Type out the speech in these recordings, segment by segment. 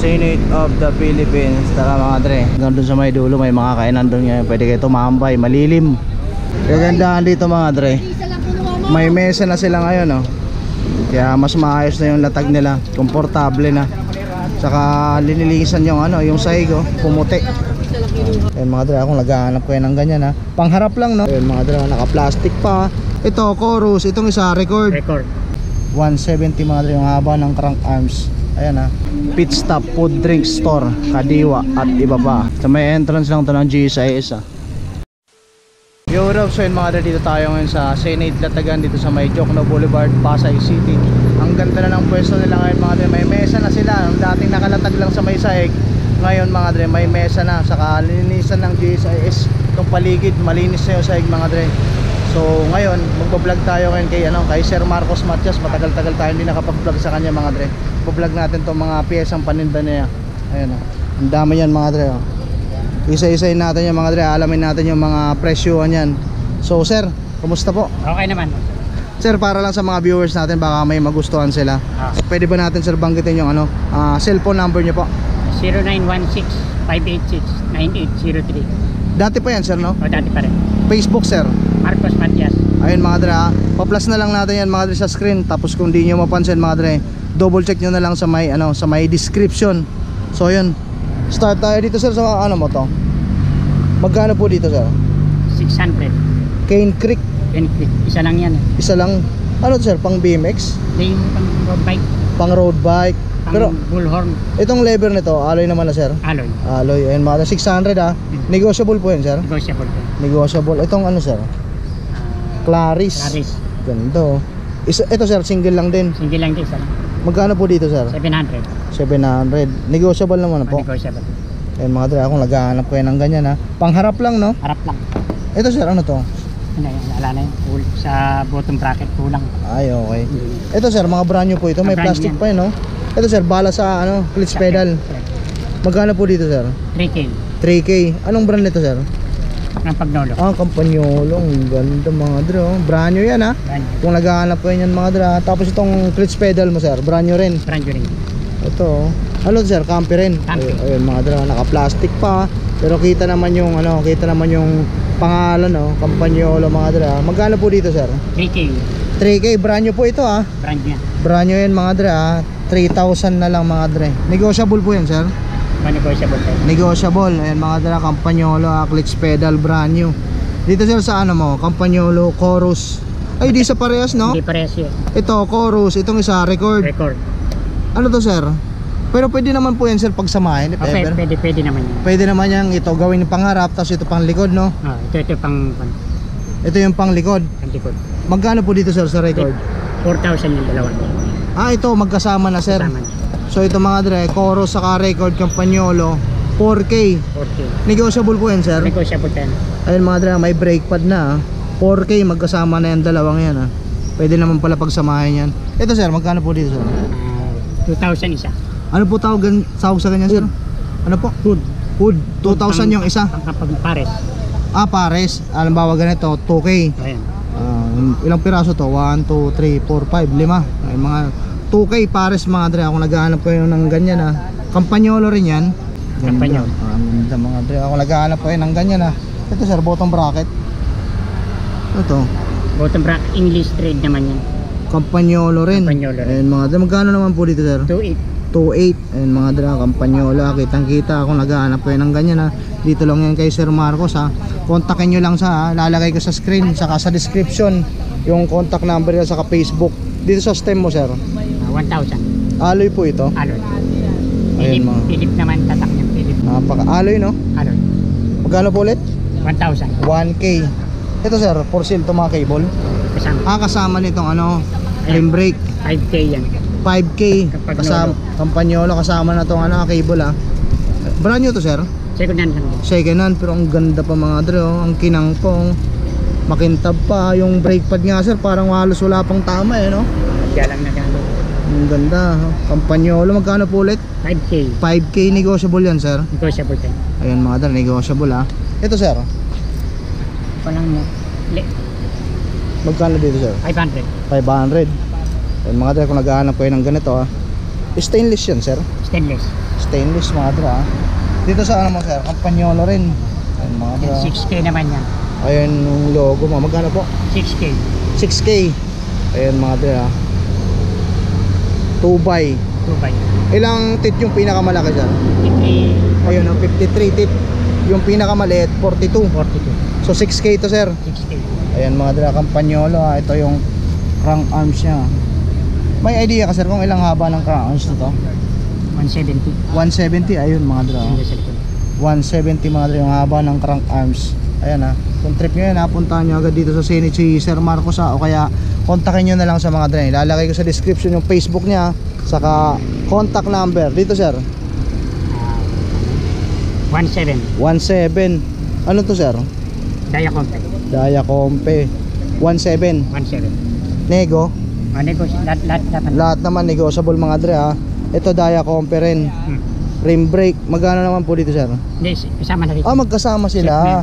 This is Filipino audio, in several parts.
Senate of the Philippines. Tara mga dre, hanggang doon sa may dulo may mga kainan doon ngayon. Pwede kayo tumambay, malilim. Kagandahan dito mga dre, may mesa na sila ngayon oh. Kaya mas maayos na yung latag nila, komportable na. Saka linilisan yung ano, yung sahig oh, pumuti. Ayun mga dre, akong naghahanap ko ng ganyan ha. Pangharap lang no. Ayun mga dre, naka-plastic pa. Ito, chorus, itong isa, record 170 mga dre, yung haba ng crank arms. Ayan ha, pit stop, food drink store, Kadiwa at iba pa. Sa may entrance lang to ng GSIS ha. Europe, so yun mga dre, dito tayo ngayon sa Senate Latagan, dito sa may Jokno Boulevard, Pasay City. Ang ganda na ng pwesto nila ngayon mga dre, may mesa na sila. Ang dating nakalatag lang sa may sahig, ngayon mga dre, may mesa na. Saka linisan ng GSIS itong paligid, malinis na yung sahig mga dre. So ngayon, magbablog tayo ngayon kay Sir Marcos Matias. Matagal-tagal tayo hindi nakapag-vlog sa kanya mga dre. Bablog natin itong mga piyesang paninda niya. Ayan o, ang dami yan mga dre o. Isa-isayin natin yung mga dre, alamin natin yung mga presyuhan yan. So sir, kumusta po? Okay naman. Sir, para lang sa mga viewers natin, baka may magustuhan sila. Pwede ba natin sir banggitin yung cellphone number nyo po? 0916-586-9803. Dati pa yan sir no? O dati pa rin. Facebook sir Marcos Matias. Ayun mga dre, pa-plus na lang natin yan mga dre sa screen. Tapos kung di nyo mapansin mga dre, double check nyo na lang sa may sa may description. So yun, start tayo dito sir sa mo to. Magkano po dito sir? 600. Cane Creek. Isa lang yan. Isa lang. Ano to sir? Pang BMX? Hindi yung pang road bike. Pang road bike. Pang Pero bullhorn. itong lever nito, alloy naman na sir? Alloy. Alloy. Ayun mga 600 Negotiable po yun sir? Negotiable. Negotiable. Itong sir? Claris. Claris. Ganito. Ito sir, single lang din. Single lang din isa lang. Magkano po dito sir? 700. 700. Negotiable naman po. Negotiable. Ayun mga dre, akong naghahanap ko yan ng ganyan ha. Pangharap lang no? Harap lang. Ito sir, ano to? Ano yan, ala na yun. Sa bottom bracket, kulang. Ay okay. Ito sir, mga brand new po ito. May Brand plastic yan. pa yun no? Ito sir, bala sa clutch pedal. Magkano po dito sir? 3K. 3K. Anong brand nito sir? Ng Pagnolo. Campagnolo. Ang ganda mga dre oh. Brand new yan ha. Brand new. Kung naghahanap ko yan mga dre. Tapos itong clutch pedal mo sir, brand new rin. Brand new rin. Ito oh. Ano sir, camper rin. Camper. Ayun mga dre, naka-plastic pa. Pero kita naman yung pangalan oh, Campagnolo mga dre. Magkano po dito sir? 3K. 3K, brand new po ito ha. Brand new. Brand new yan mga dre ha. 3,000 na lang mga dre. Negotiable po yan sir? Negotiable tayo. Negotiable. Ayan mga dre, Campagnolo, clutch pedal, brand new. Dito sir sa Campagnolo, chorus. Ay di sa parehas no? Hindi parehas yun. Ito, chorus. Itong isa, record. Ano to sir? Pero pwede naman po yan sir pagsamahin. Okay, pwede naman yan. Pwede naman yan ito gawin pang harap. Tapos ito pang likod no? Ito pang Ito yung pang likod. likod. Magkano po dito sir sa record? 4,000 yung dalawa. Ito magkasama na sir. Kasama. So ito mga dre, chorus saka record Campagnolo, 4K. 4K. Negotiable po yan sir? Negotiable tayo. Ayun mga dre, may brake pad na 4K magkasama na yan dalawang yan Pwede naman pala pagsamahin yan. Ito sir, magkano po dito sir? 2,000 isa. Ano po tawag sa ganyan sir? Ano po? Hood. 2,000 yung isa. Kapag pares. Pares. Halimbawa ganito, 2K. Ayan. Ilang piraso to? 1, 2, 3, 4, 5, 5. Ay, mga 2K pares mga dre. Ako naghahanap ko yung ng ganyan Campagnolo rin yan. Campagnolo. Ganda mga dre. Ako naghahanap ko yung ng ganyan Ito sir, bottom bracket. Ito. Bottom bracket, English trade naman yan. Campagnolo rin. Ayun mga dre. Magkano naman po dito sir? 2.8. Ayun mga dre, Campagnolo. Kitang kita ako naghahanap ko yung ng ganyan Dito lang yan kay Sir Marcos Kontakin nyo lang lalagay ko sa screen saka sa description yung contact number niya saka Facebook. Dito sa stem mo sir? 1,000. Alloy po ito? Alloy. Ayun mga Philip naman, tatak niya Philip. Alloy no? Alloy. Magkano po ulit? 1,000. 1K. Ito sir, for sale to mga cable? Kasama. Kasama nitong rim brake. 5K yan. 5K. Kasama, Campagnolo kasama na tong cable Brand new to sir? Second hand lang. Second hand, pero ang ganda pa mga dre ang kinangkong. Makintab pa yung brake pad nga sir, parang halos wala pang tama no? Kaya lang nagano. Ang ganda Campagnolo, magkano po ulit? 5K. 5K, negotiable yan sir? Negotiable tayo. Ayun mga dre, negotiable Ito sir? Walang mo. Magkano dito sir? 500. 500. Ayun mga dre, kung naghahanap ko ng ganito Stainless yan sir? Stainless. stainless mga dre ah. Dito sa ano mo sir, Campagnolo rin. Ayun mga dre. 6K naman yan. Ayun yung logo mo. Magkano po? 6K. 6K. Ayun mga dre ah. 2x. 2 by. Ilang tit yung pinakamalaki dyan? 53, Ayun ang 53 tit. Yung pinakamaliit 42. 42. So 6K to sir. 6K. Ayan mga dre, Campagnolo ah. Ito yung crank arms niya. May idea ka sir kung ilang haba ng crank arms na to? 170. 170. Ayun mga dre ah. Hindi sa likod. 170 mga dre yung haba ng crank arms. Ayan ha. Kung trip nyo yan ha, puntahan nyo agad dito sa Zenith si Sir Marcos ha. O kaya kontakin nyo na lang sa mga dre. Ilalagay ko sa description yung Facebook niya, saka contact number. Dito sir 17. 17. Ano to sir? Daya compact. Daya Compe 17. 17. Nego. Lahat. Lahat naman negotiable mga dre ha. Ito Daya Compe rin. Rim brake. Magkano naman po dito sir? Hindi, kasama na rin. Ah, magkasama sila.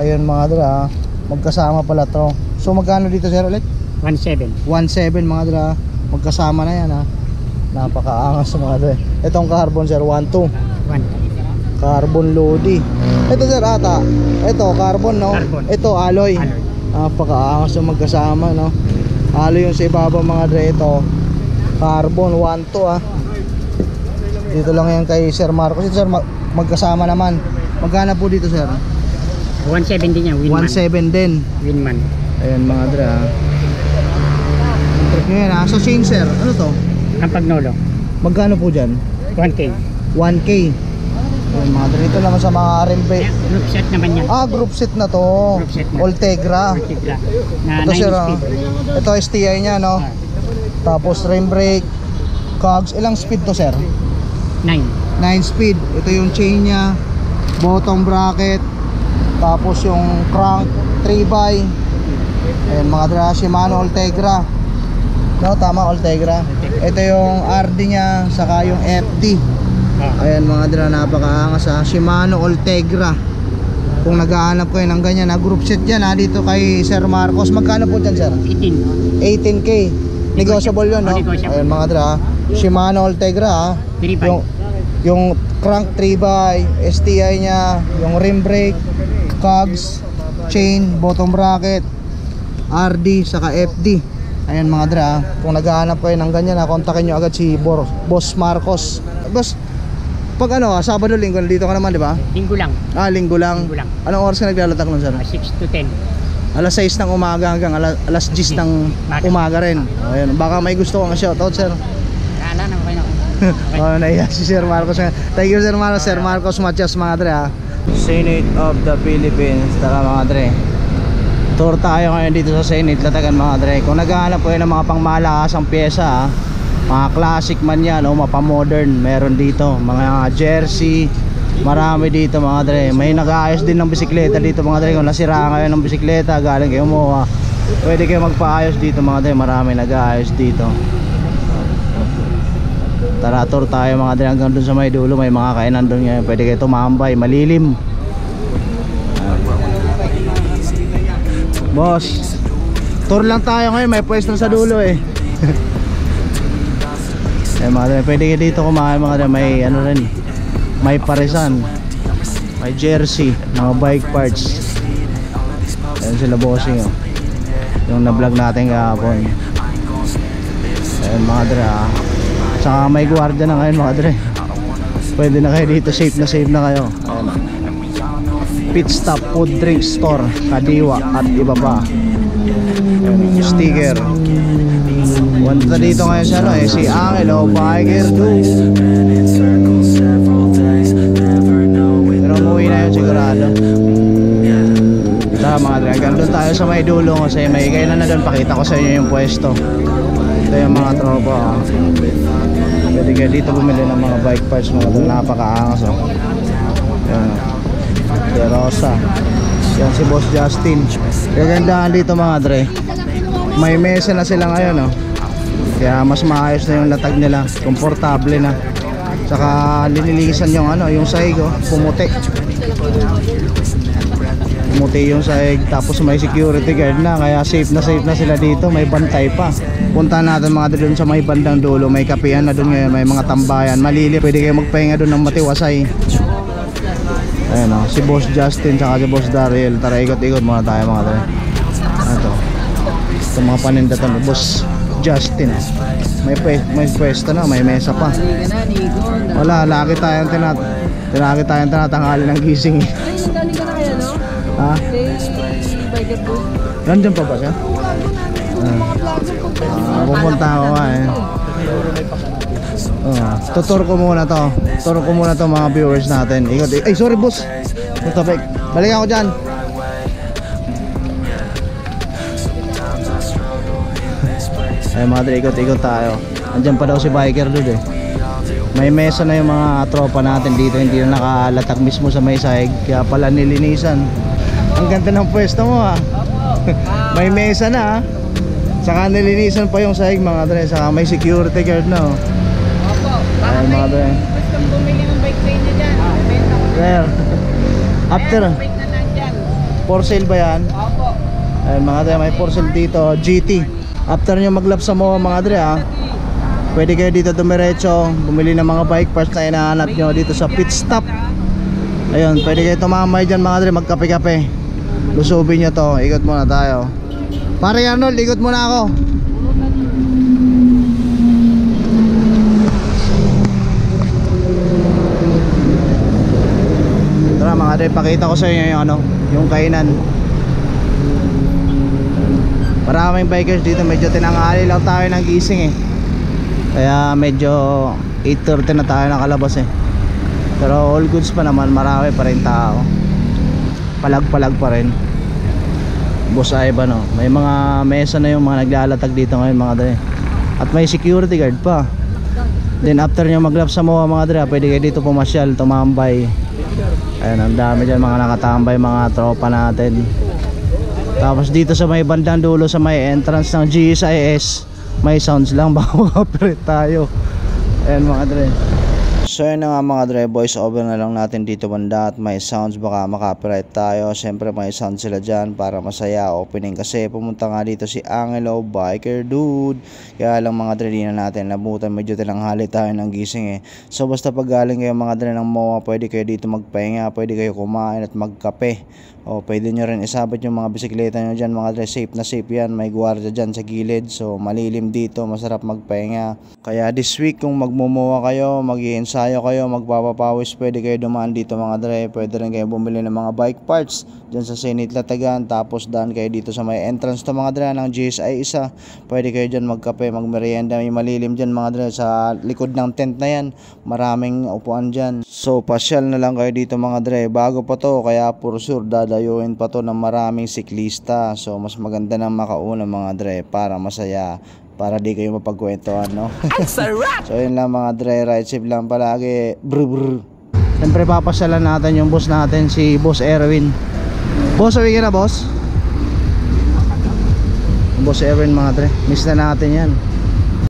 Ayun mga dre ha. Magkasama pala to. So magkano dito sir ulit? 17. 1.7 mga dre ha. Magkasama na yan ha. Napakaangas mga dre. Itong carbon sir 1.2. 1. Carbon Lodi. Ito sir ata. Ito carbon no. Carbon. Ito alloy. Alloy. Napakaangas yung magkasama no. Alloy yung sa ibabaw mga dre. Ito carbon 1.2 ha. Dito lang yan kay Sir Marcos. Ito sir magkasama naman. Magkano po dito sir? 1.7 din yan. Winman. 1.7 din. Winman. Ayan mga dre ha. Trip nyo yan ha. Sa chain sir, ano to? Campagnolo. Magkano po dyan? 1K. 1K. Ayan mga dre. Ito naman sa mga rim brake. Group set naman yan. Ah, group set na to. Group set na. Ultegra. Ultegra. Na Ito 9 sir speed. Ito STI nya no. Tapos rim brake, cogs. Ilang speed to sir? 9. 9 speed. Ito yung chain nya, bottom bracket, tapos yung crank 3x. Ayan mga dre, Shimano Ultegra. No, tama Ultegra. Ito yung RD nya, saka yung FD. Ayan mga dre, napakaangas ha. Shimano Ultegra. Kung naghahanap kayo ng ganyan na group set yan ha, dito kay Sir Marcos. Magkano po dyan sir? 18. 18K. Negotiable yun no? Negotiable. Ayan mga dre ha. Shimano Ultegra ha. 3 Yung crank 3x, STI nya, yung rim brake, cogs, chain, bottom bracket, RD, saka FD. Ayan mga dre ha. Kung naghahanap kayo ng ganyan ha, kontakin nyo agad si Boss Marcos. Boss, pag ano Sabado, Linggo, dito ka naman di ba? Linggo lang. Ah, Linggo lang. Linggo lang. Anong oras ka naglalatak nun sir? 6 to 10. Alas 6 ng umaga hanggang alas 10 ng umaga rin. Ayan, baka may gusto kang shoutout sir. Kala na kayo. Oh, naiya si Sir Marcos. Thank you Sir Marcos. Sir Marcos Matias mga dre ha. Senate of the Philippines. Tara mga dre. Tour tayo ngayon dito sa Senate Latagan mga dre. Kung naghahanap kayo ng mga pangmalakasang pyesa ha, mga classic man yan o mapa-modern, meron dito. Mga jersey, marami dito mga dre. May nag-aayos din ng bisikleta dito mga dre. Kung nasira kayo ng bisikleta, galing kayo mo pwede kayo magpaayos dito mga dre. Marami nag-aayos dito. Tara, tour tayo mga dre hanggang dun sa may dulo. May mga kainan dun ngayon. Pwede kayo tumambay, malilim. Boss, tour lang tayo ngayon. May pwesto sa dulo eh. Eh mga dre, pwede kayo dito kumain mga dre. May ano rin, may parisan, may jersey, mga bike parts. Ayan sila bossing oh. Yung na-vlog natin kahapon. Ayan mga dre ah. Saka may gwardiya na ngayon mga dre. Pwede na kayo dito, safe na kayo. Ayan. Pit stop food drink store, Kadiwa at iba pa. Ayan, sticker. Punta dito ngayon siya no, si Angelo Biker Do. Pero umuwi na yun sigurado. Tara mga dre, hanggang doon tayo sa may dulo kasi may kailan na doon. Pakita ko sa inyo yung pwesto. Ito yung mga tropa. Pwede kayo dito bumili ng mga bike parts mga dre. Napakaangas oh. Yan De Rosa. Yan si Boss Justin. Kagandahan dito mga dre, may mesa na sila ngayon oh. Kaya mas maayos na yung latag nila, komportable na. Saka linilisan yung ano, yung sahig oh, pumuti. Muti yung sahig, tapos may security guard na, kaya safe na sila dito, may bantay pa. Punta natin mga dre doon sa may bandang dulo, may kapihan na doon ngayon, may mga tambayan, malili, pwede kayo magpahinga doon ng matiwasay. Ayan o, si Boss Justin saka si Boss Daryl. Tara, ikot-ikot muna tayo mga dre. Ano to? Ito mga paninda to, Boss Justin. May pwesto na, may mesa pa. Wala, laki tayong tinatanghali ng gising. Ay, nagaling ka na kaya, no? Ha? Biker po. Nandiyan pa ba siya? Pupunta ako nga eh. Tutur ko muna to. Tutur ko muna to mga viewers natin. Ikot. Ay, sorry boss. Balik ako dyan. Ay mga dre, ikot tayo. Andyan pa daw si biker dude eh. May mesa na yung mga tropa natin dito, hindi na nakalatak mismo sa may sahig, kaya pala nilinisan. Ang ganda ng pwesto mo ha. May mesa na ha. Saka nilinisan pa yung sahig mga dre, saka may security guard na oh. Opo. Ay mga dre. Gustong bumili ng bike lane niya dyan. Benta ko na. There. After, Bike na nandyan. for sale ba yan? Opo. Ay mga dre, may for sale dito, GT. After nyo maglap sa MOA mga dre ha, pwede kayo dito dumiretso, bumili ng mga bike parts na hinahanap nyo dito sa pit stop. Ayun, pwede kayo tumambay dyan mga dre, magkape-kape. Lusubin nyo to, ikot muna tayo. Pare Arnold, ikot muna ako. Tara mga dre, pakita ko sa inyo yung yung kainan. Maraming bikers dito, medyo tinanghali lang tayo ng gising eh. Kaya medyo 8:30 na tayo nakalabas eh. Pero all goods pa naman, marami pa rin tao. Palag-palag pa rin. Boss Ivan oh, may mga mesa na yung mga naglalatag dito ngayon mga dre. At may security guard pa. Then after nyo maglap sa MOA mga dre, pwede kayo dito pumasyal, tumambay. Ayun, ang dami dyan mga nakatambay, mga tropa natin. Tapos dito sa may bandang dulo, sa may entrance ng GSIS, may sounds lang, baka makapirit tayo. Ayan mga dre. So yun na nga mga dre, voice over na lang natin dito banda at may sounds, baka makapiright tayo. Siyempre may sounds sila dyan para masaya opening, kasi pumunta nga dito si Angelo Biker Dude. Kaya lang mga dre, di na natin nabutan, medyo tinanghali tayo ng gising eh. So basta pag galing kayo mga dre ng MOA, pwede kayo dito magpahinga, pwede kayo kumain at magkape. O pwede nyo rin isabit yung mga bisikleta nyo dyan mga dre, safe na safe yan, may gwardiya dyan sa gilid. So malilim dito, masarap magpahinga. Kaya this week kung magmumuha kayo, mag-iensayo kayo, magpapapawis, pwede kayo dumaan dito mga dre. Pwede rin kayo bumili ng mga bike parts dyan sa Senate Latagan. Tapos daan kayo dito sa may entrance to mga dre ng GSI isa. Pwede kayo dyan magkape, magmerienda, may malilim dyan mga dre, sa likod ng tent na yan, maraming upuan dyan. So pasyal na lang kayo dito mga dre, bago pa to, kaya for sure dadayuin pa to ng maraming siklista. So mas maganda na makauna mga dre para masaya, para di kayo mapagkwentuhan no. So yun lang mga dre, ride safe lang palagi. Brr. Siyempre papasyalan natin yung boss natin, si Boss Erwin. Boss, uwi ka na boss? Boss Erwin mga dre, miss na natin yan.